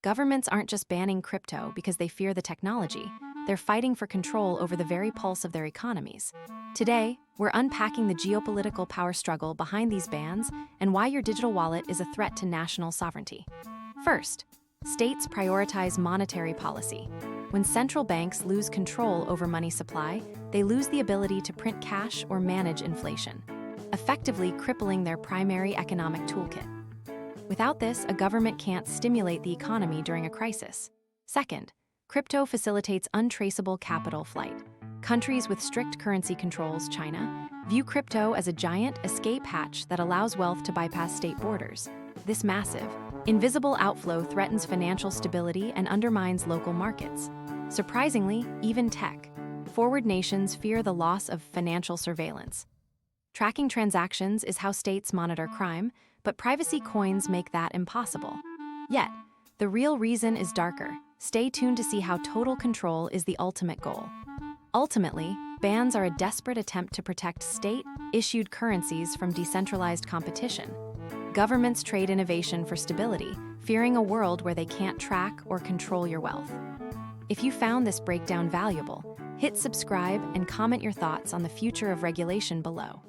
Governments aren't just banning crypto because they fear the technology, they're fighting for control over the very pulse of their economies. Today, we're unpacking the geopolitical power struggle behind these bans and why your digital wallet is a threat to national sovereignty. First, states prioritize monetary policy. When central banks lose control over money supply, they lose the ability to print cash or manage inflation, effectively crippling their primary economic toolkit. Without this, a government can't stimulate the economy during a crisis. Second, crypto facilitates untraceable capital flight. Countries with strict currency controls, China, view crypto as a giant escape hatch that allows wealth to bypass state borders. This massive, invisible outflow threatens financial stability and undermines local markets. Surprisingly, even tech-forward nations fear the loss of financial surveillance. Tracking transactions is how states monitor crime, but privacy coins make that impossible. Yet, the real reason is darker. Stay tuned to see how total control is the ultimate goal. Ultimately, bans are a desperate attempt to protect state-issued currencies from decentralized competition. Governments trade innovation for stability, fearing a world where they can't track or control your wealth. If you found this breakdown valuable, hit subscribe and comment your thoughts on the future of regulation below.